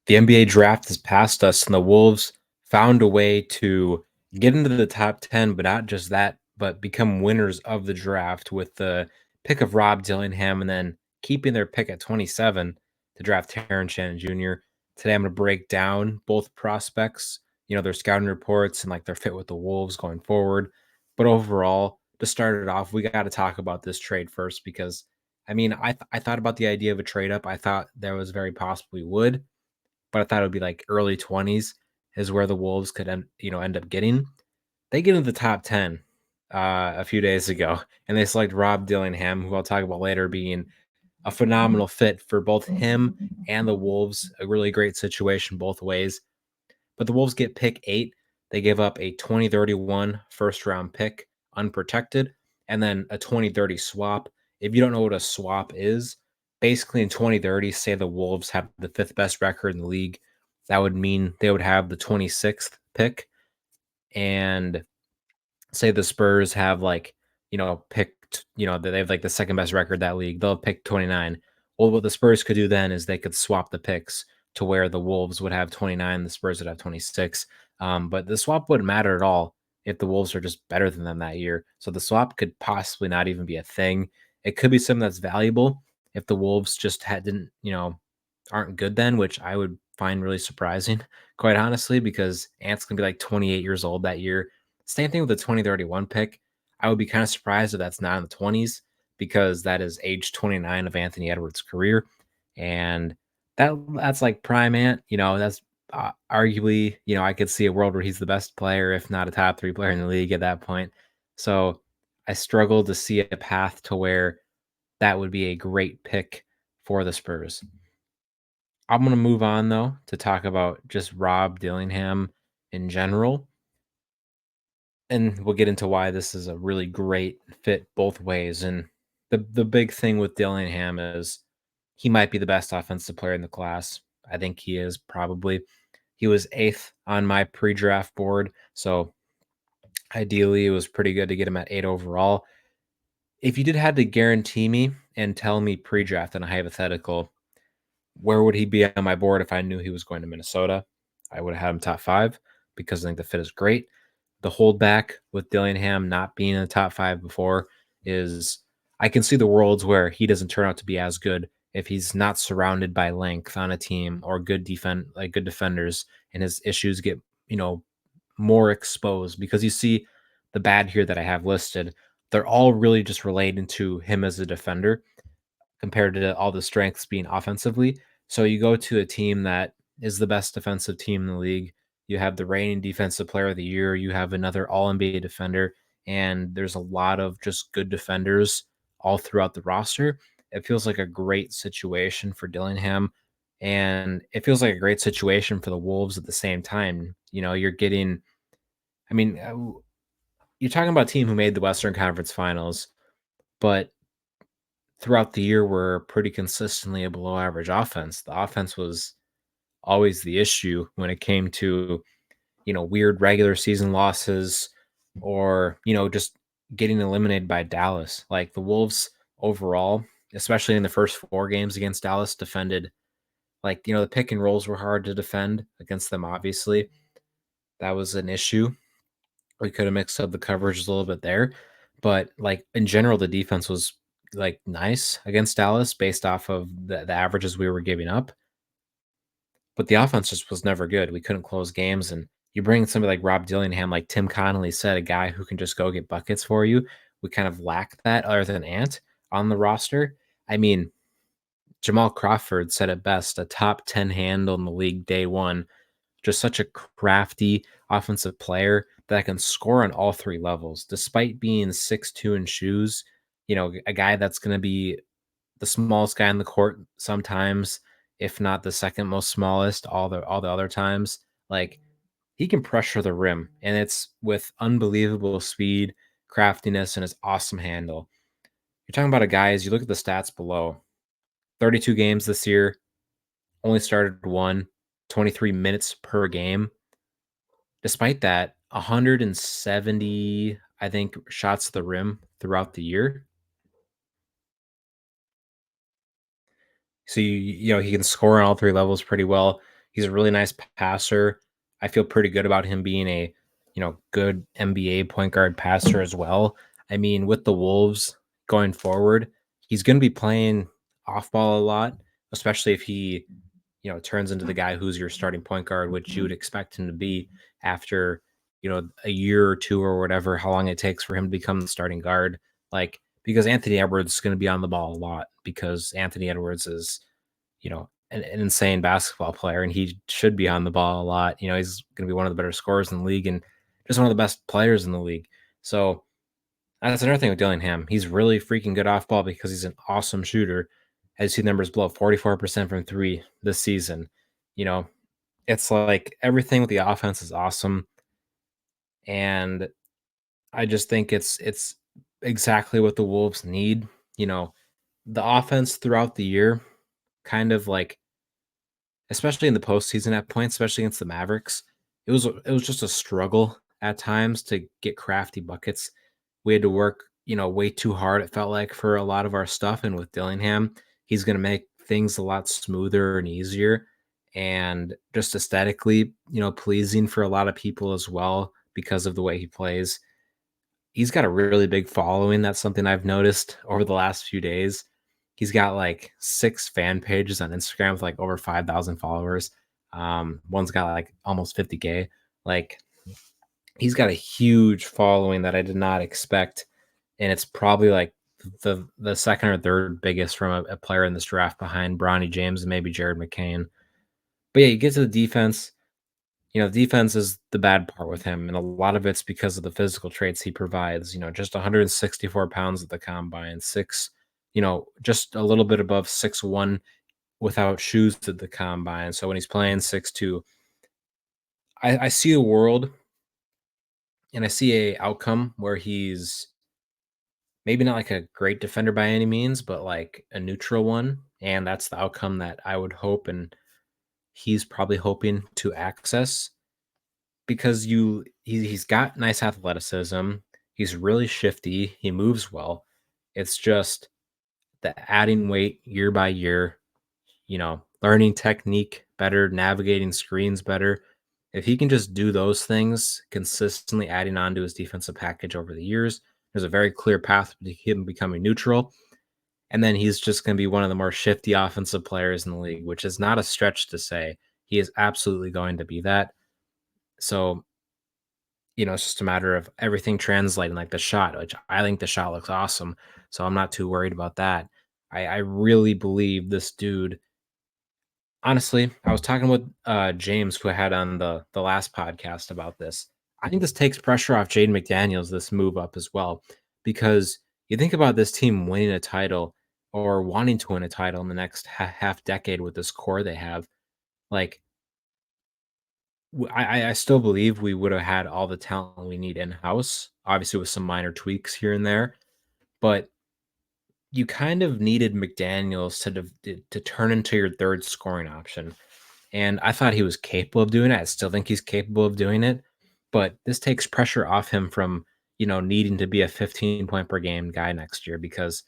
The NBA draft has passed us, and the Wolves found a way to get into the top 10, but not just that, but become winners of the draft with the pick of Rob Dillingham and then keeping their pick at 27 to draft Terrence Shannon Jr. Today, I'm going to break down both prospects, their scouting reports and like their fit with the Wolves going forward. But overall, to start it off, we got to talk about this trade first because I thought about the idea of a trade up. I thought there was very possible we would, but I thought it would be like early 20s is where the Wolves could end up getting. They get into the top 10 a few days ago, and they select Rob Dillingham, who I'll talk about later, being a phenomenal fit for both him and the Wolves. A really great situation both ways. But the Wolves get pick 8. They give up a 2031 first round pick unprotected and then a 2030 swap. If you don't know what a swap is, basically in 2030, say the Wolves have the fifth best record in the league. That would mean they would have the 26th pick. And say the Spurs have picked, they have like the second best record that league. They'll pick 29. Well, what the Spurs could do then is they could swap the picks to where the Wolves would have 29, the Spurs would have 26. But the swap wouldn't matter at all if the Wolves are just better than them that year. So the swap could possibly not even be a thing. It could be something that's valuable if the Wolves just didn't, aren't good then, which I would find really surprising, quite honestly, because Ant's gonna be like 28 years old that year. Same thing with the 2031 pick. I would be kind of surprised if that's not in the 20s because that is age 29 of Anthony Edwards' career. And that's like prime Ant. That's arguably, I could see a world where he's the best player, if not a top 3 player in the league at that point. So I struggle to see a path to where that would be a great pick for the Spurs. I'm going to move on, though, to talk about just Rob Dillingham in general. And we'll get into why this is a really great fit both ways. And the big thing with Dillingham is he might be the best offensive player in the class. I think he is probably. He was 8th on my pre-draft board, so ideally it was pretty good to get him at 8 overall. If you did have to guarantee me and tell me pre-draft in a hypothetical, where would he be on my board if I knew he was going to Minnesota? I would have had him top 5 because I think the fit is great. The holdback with Dillingham not being in the top 5 before is I can see the worlds where he doesn't turn out to be as good if he's not surrounded by length on a team or good defenders, and his issues get, more exposed because you see the bad here that I have listed. They're all really just relating to him as a defender compared to all the strengths being offensively. So you go to a team that is the best defensive team in the league. You have the reigning defensive player of the year. You have another all NBA defender, and there's a lot of just good defenders all throughout the roster. It feels like a great situation for Dillingham, and it feels like a great situation for the Wolves at the same time. You're getting, I mean, you're talking about a team who made the Western Conference Finals, but throughout the year were pretty consistently a below average offense. The offense was always the issue when it came to, weird regular season losses or, just getting eliminated by Dallas. Like the Wolves overall, especially in the first 4 games against Dallas, defended like, the pick and rolls were hard to defend against them, obviously. That was an issue. We could have mixed up the coverage a little bit there. But like in general, the defense was like nice against Dallas based off of the averages we were giving up. But the offense just was never good. We couldn't close games. And you bring somebody like Rob Dillingham, like Tim Connolly said, a guy who can just go get buckets for you. We kind of lack that other than Ant on the roster. I mean, Jamal Crawford said it best, a top 10 handle in the league day one. Just such a crafty offensive player that can score on all 3 levels, despite being 6'2" in shoes. A guy that's going to be the smallest guy on the court sometimes, if not the second most smallest, all the other times. Like he can pressure the rim, and it's with unbelievable speed, craftiness, and his awesome handle. You're talking about a guy as you look at the stats below. 32 games this year, only started 23 minutes per game. Despite that, 170, I think, shots to the rim throughout the year. So he can score on all 3 levels pretty well. He's a really nice passer. I feel pretty good about him being a, good NBA point guard passer as well. I mean, with the Wolves going forward, he's going to be playing off ball a lot, especially if he, turns into the guy who's your starting point guard, which you would expect him to be after, a year or two or whatever, how long it takes for him to become the starting guard. Like, because Anthony Edwards is going to be on the ball a lot because Anthony Edwards is, an insane basketball player and he should be on the ball a lot. He's going to be one of the better scorers in the league and just one of the best players in the league. So that's another thing with Dillingham. He's really freaking good off ball because he's an awesome shooter. As you see numbers below, 44% from three this season. You know, it's like everything with the offense is awesome. And I just think it's exactly what the Wolves need. You know, the offense throughout the year, kind of like, especially in the postseason at points, especially against the Mavericks, it was just a struggle at times to get crafty buckets. We had to work, way too hard, it felt like, for a lot of our stuff. And with Dillingham, he's gonna make things a lot smoother and easier and just aesthetically, pleasing for a lot of people as well because of the way he plays. He's got a really big following. That's something I've noticed over the last few days. He's got like 6 fan pages on Instagram with like over 5,000 followers. One's got like almost 50K. Like, he's got a huge following that I did not expect, and it's probably like the second or third biggest from a player in this draft behind Bronny James and maybe Jared McCain. But yeah, you get to the defense. The defense is the bad part with him, and a lot of it's because of the physical traits he provides. Just 164 pounds at the combine, just a little bit above 6'1" without shoes at the combine. So when he's playing 6'2", I see a world and I see a outcome where he's maybe not like a great defender by any means, but like a neutral one. And that's the outcome that I would hope and he's probably hoping to access because he's got nice athleticism. He's really shifty. He moves well. It's just the adding weight year by year, learning technique better, navigating screens better. If he can just do those things consistently, adding on to his defensive package over the years, there's a very clear path to him becoming neutral. And then he's just going to be one of the more shifty offensive players in the league, which is not a stretch to say. He is absolutely going to be that. So, it's just a matter of everything translating, like the shot, which I think the shot looks awesome. So I'm not too worried about that. I really believe this dude. Honestly, I was talking with James, who I had on the last podcast about this. I think this takes pressure off Jaden McDaniels, this move up as well, because you think about this team winning a title or wanting to win a title in the next half decade with this core they have. Like, I still believe we would have had all the talent we need in house, obviously with some minor tweaks here and there, but you kind of needed McDaniels to turn into your third scoring option. And I thought he was capable of doing it. I still think he's capable of doing it, but this takes pressure off him from, needing to be a 15 point per game guy next year because,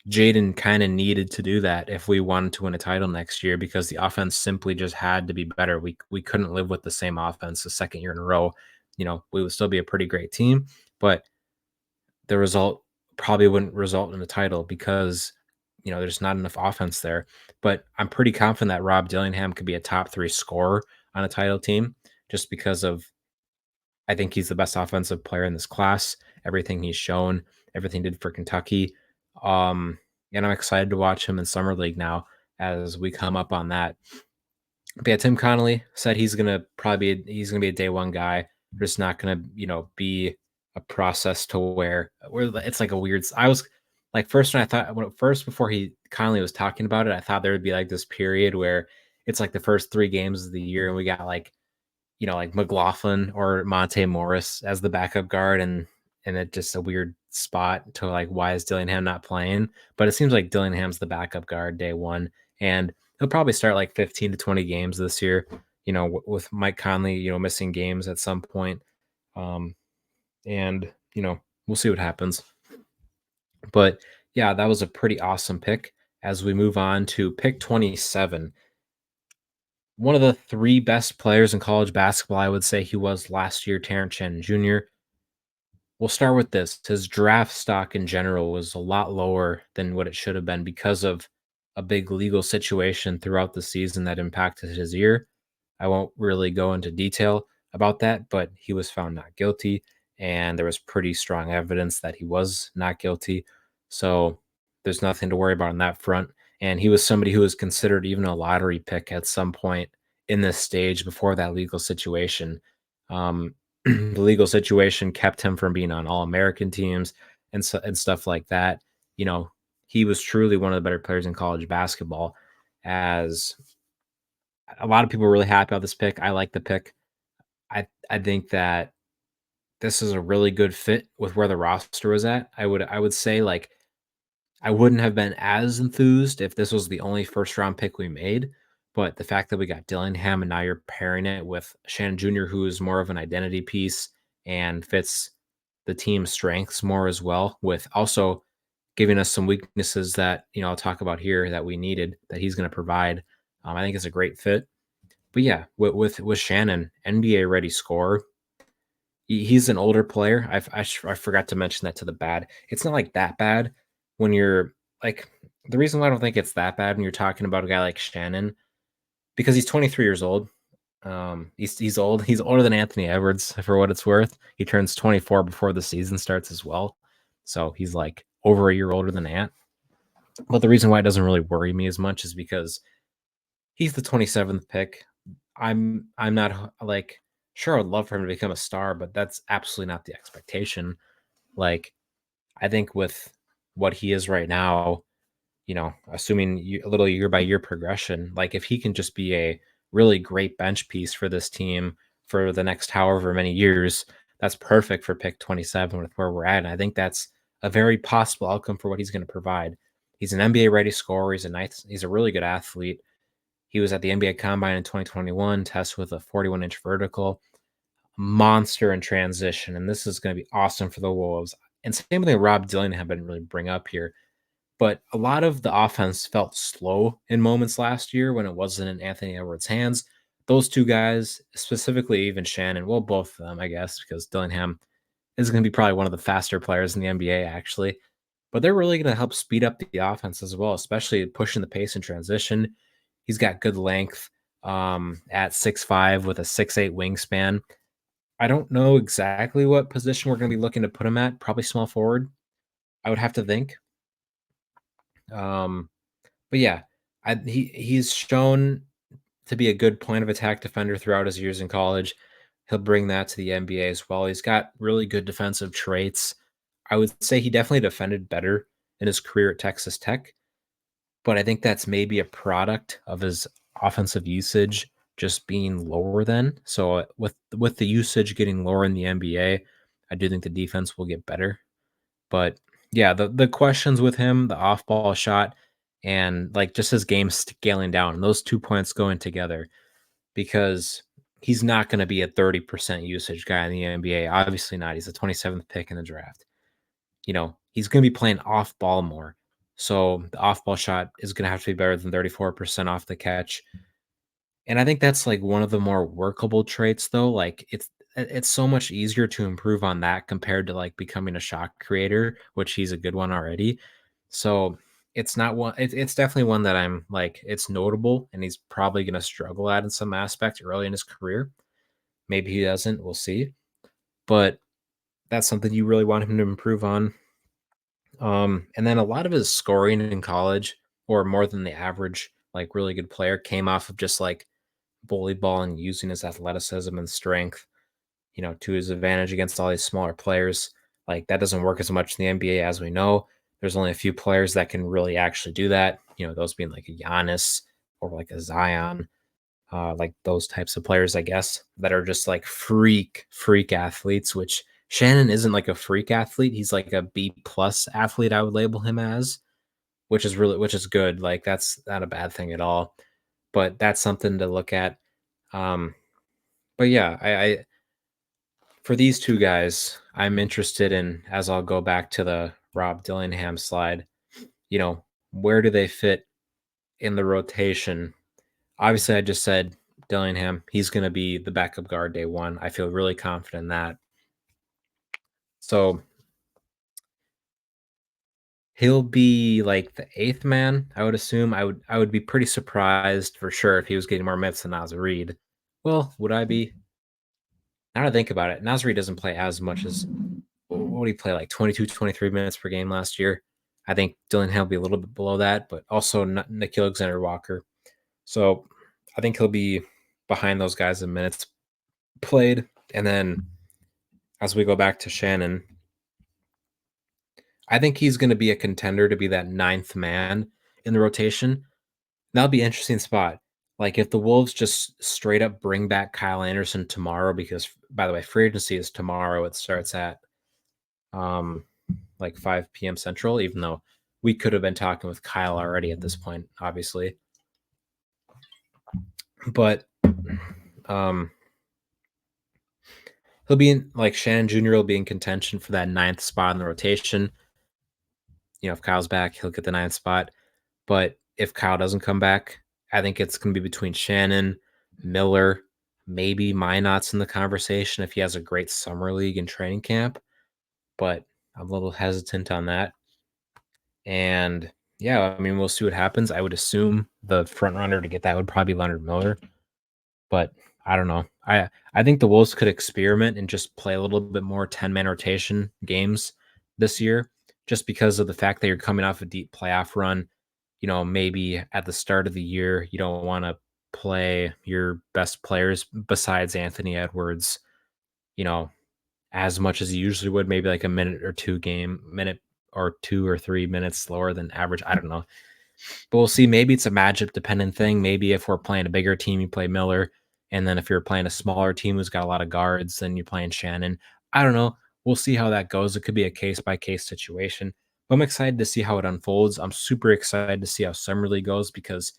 Jaden kind of needed to do that if we wanted to win a title next year because the offense simply just had to be better. We couldn't live with the same offense the second year in a row. We would still be a pretty great team, but the result probably wouldn't result in a title because there's not enough offense there. But I'm pretty confident that Rob Dillingham could be a top 3 scorer on a title team just because of I think he's the best offensive player in this class. Everything he's shown, everything he did for Kentucky. And I'm excited to watch him in summer league now as we come up on that. But yeah, Tim Connolly said he's gonna be a day one guy. Just not gonna, be a process to where it's like a weird. I was like first when I thought when first before he Connolly was talking about it, I thought there would be like this period where it's like the first 3 games of the year and we got like like McLaughlin or Monte Morris as the backup guard, and it just a weird spot to like why is Dillingham not playing? But it seems like Dillingham's the backup guard day one, and he'll probably start like 15 to 20 games this year. With Mike Conley, missing games at some point, um, and we'll see what happens. But yeah, that was a pretty awesome pick. As we move on to pick 27, One of the 3 best players in college basketball, I would say he was last year, Terrence Shannon Jr. We'll start with this. His draft stock in general was a lot lower than what it should have been because of a big legal situation throughout the season that impacted his year. I won't really go into detail about that, but he was found not guilty, and there was pretty strong evidence that he was not guilty. So there's nothing to worry about on that front. And he was somebody who was considered even a lottery pick at some point in this stage before that legal situation. Um, the legal situation kept him from being on all American teams and stuff like that. You know, he was truly one of the better players in college basketball. As a lot of people were really happy about this pick. I like the pick. I think that this is a really good fit with where the roster was at. I would say like I wouldn't have been as enthused if this was the only first round pick we made, but the fact that we got Dillingham and now you're pairing it with Shannon Jr., who is more of an identity piece and fits the team's strengths more as well, with also giving us some weaknesses that I'll talk about here that we needed that he's going to provide. I think it's a great fit. But yeah, with Shannon, NBA ready scorer. He's an older player. I forgot to mention that to the bad. It's not like that bad when you're like the reason why I don't think it's that bad when you're talking about a guy like Shannon because he's 23 years old. He's old. He's older than Anthony Edwards for what it's worth. He turns 24 before the season starts as well. So he's like over a year older than Ant. But the reason why it doesn't really worry me as much is because he's the 27th pick. I'm not like sure I'd love for him to become a star, but that's absolutely not the expectation. Like I think with what he is right now, assuming a little year by year progression, like if he can just be a really great bench piece for this team for the next however many years, that's perfect for pick 27 with where we're at. And I think that's a very possible outcome for what he's going to provide. He's an NBA ready scorer. He's a really good athlete. He was at the NBA Combine in 2021, test with a 41-inch vertical, monster in transition, and this is going to be awesome for the Wolves. And same thing Rob Dillingham didn't really bring up here, but a lot of the offense felt slow in moments last year when it wasn't in Anthony Edwards' hands. Those two guys, specifically even Shannon, well, both of them, I guess, because Dillingham is going to be probably one of the faster players in the NBA, actually. But they're really going to help speed up the offense as well, especially pushing the pace in transition. He's got good length at 6'5" with a 6'8" wingspan. I don't know exactly what position we're going to be looking to put him at. Probably small forward, I would have to think. Um, but yeah, he's shown to be a good point of attack defender throughout his years in college. He'll bring that to the NBA as well. He's got really good defensive traits. I would say he definitely defended better in his career at Texas Tech, but I think that's maybe a product of his offensive usage just being lower than. So with the usage getting lower in the NBA, I do think the defense will get better. But yeah, the questions with him, the off ball shot, and like just his game scaling down, those 2 points going together because he's not going to be a 30% usage guy in the NBA. Obviously not. He's the 27th pick in the draft. He's going to be playing off ball more. So the off ball shot is going to have to be better than 34% off the catch. And I think that's like one of the more workable traits though. Like it's so much easier to improve on that compared to like becoming a shot creator, which he's a good one already. So it's not one it's definitely one that I'm like it's notable and he's probably going to struggle at in some aspect early in his career. Maybe he doesn't, we'll see. But that's something you really want him to improve on. And then a lot of his scoring in college, or more than the average, like really good player, came off of just like bully ball and using his athleticism and strength, to his advantage against all these smaller players. Like that doesn't work as much in the NBA as we know. There's only a few players that can really actually do that. Those being like a Giannis or like a Zion, like those types of players, I guess, that are just like freak athletes, which Shannon isn't like a freak athlete. He's like a B plus athlete, I would label him as, which is good. Like that's not a bad thing at all. But that's something to look at. Um, but yeah, I for these two guys, I'm interested in as I'll go back to the Rob Dillingham slide, where do they fit in the rotation? Obviously, I just said Dillingham. He's going to be the backup guard day one. I feel really confident in that. So he'll be like the eighth man, I would assume. I would be pretty surprised for sure if he was getting more minutes than Naz Reid. Well, would I be? Now that I think about it, Naz Reid doesn't play as much as what did he play, like 22, 23 minutes per game last year? I think Dillingham will be a little bit below that, but also Nikhil Alexander Walker. So I think he'll be behind those guys in minutes played. And then as we go back to Shannon, I think he's going to be a contender to be that ninth man in the rotation. That'll be an interesting spot. Like if the Wolves just straight up bring back Kyle Anderson tomorrow, because by the way, free agency is tomorrow. It starts at um like 5 p.m. Central, even though we could have been talking with Kyle already at this point, obviously. But um he'll be in, like Shannon Jr. will be in contention for that ninth spot in the rotation. If Kyle's back, he'll get the ninth spot. But if Kyle doesn't come back, I think it's going to be between Shannon, Miller, maybe Minot's in the conversation if he has a great summer league and training camp. But I'm a little hesitant on that. And yeah, I mean, we'll see what happens. I would assume the front runner to get that would probably be Leonard Miller, but I don't know. I think the Wolves could experiment and just play a little bit more 10-man rotation games this year, just because of the fact that you're coming off a deep playoff run. Maybe at the start of the year, you don't want to play your best players besides Anthony Edwards, you know, as much as you usually would, maybe like a minute or 2 or 3 minutes slower than average. I don't know. But we'll see. Maybe it's a matchup dependent thing. Maybe if we're playing a bigger team, you play Miller. And then if you're playing a smaller team who's got a lot of guards, then you're playing Shannon. I don't know. We'll see how that goes. It could be a case by case situation. But I'm excited to see how it unfolds. I'm super excited to see how Summer League goes because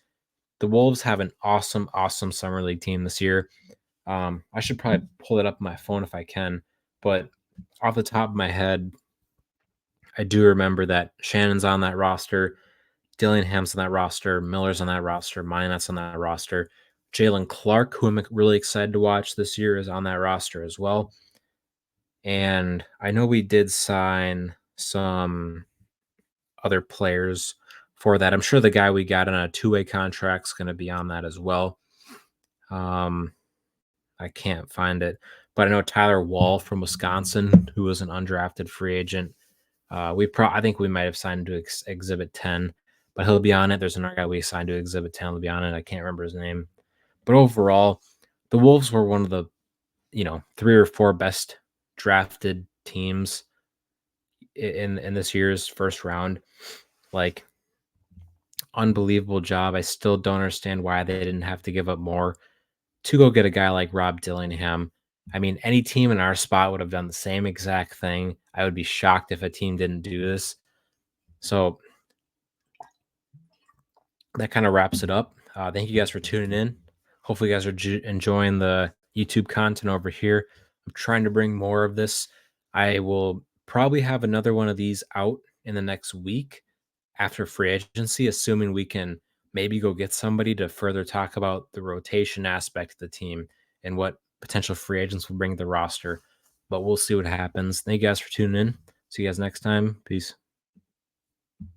the Wolves have an awesome, awesome Summer League team this year. I should probably pull it up on my phone if I can. But off the top of my head, I do remember that Shannon's on that roster. Dillingham's on that roster, Miller's on that roster, Minot's on that roster. Jalen Clark, who I'm really excited to watch this year, is on that roster as well. And I know we did sign some other players for that. I'm sure the guy we got on a two-way contract is going to be on that as well. I can't find it, but I know Tyler Wall from Wisconsin, who was an undrafted free agent. I think we might have signed to Exhibit 10, but he'll be on it. There's another guy we signed to Exhibit 10. He'll be on it. I can't remember his name, but overall, the Wolves were one of the 3 or 4 best drafted teams in this year's first round. Like, unbelievable job. I still don't understand why they didn't have to give up more to go get a guy like Rob Dillingham. I mean, any team in our spot would have done the same exact thing. I would be shocked if a team didn't do this. So that kind of wraps it up. Thank you guys for tuning in. Hopefully, you guys are enjoying the YouTube content over here. I'm trying to bring more of this. I will probably have another one of these out in the next week after free agency, assuming we can maybe go get somebody to further talk about the rotation aspect of the team and what potential free agents will bring to the roster. But we'll see what happens. Thank you guys for tuning in. See you guys next time. Peace.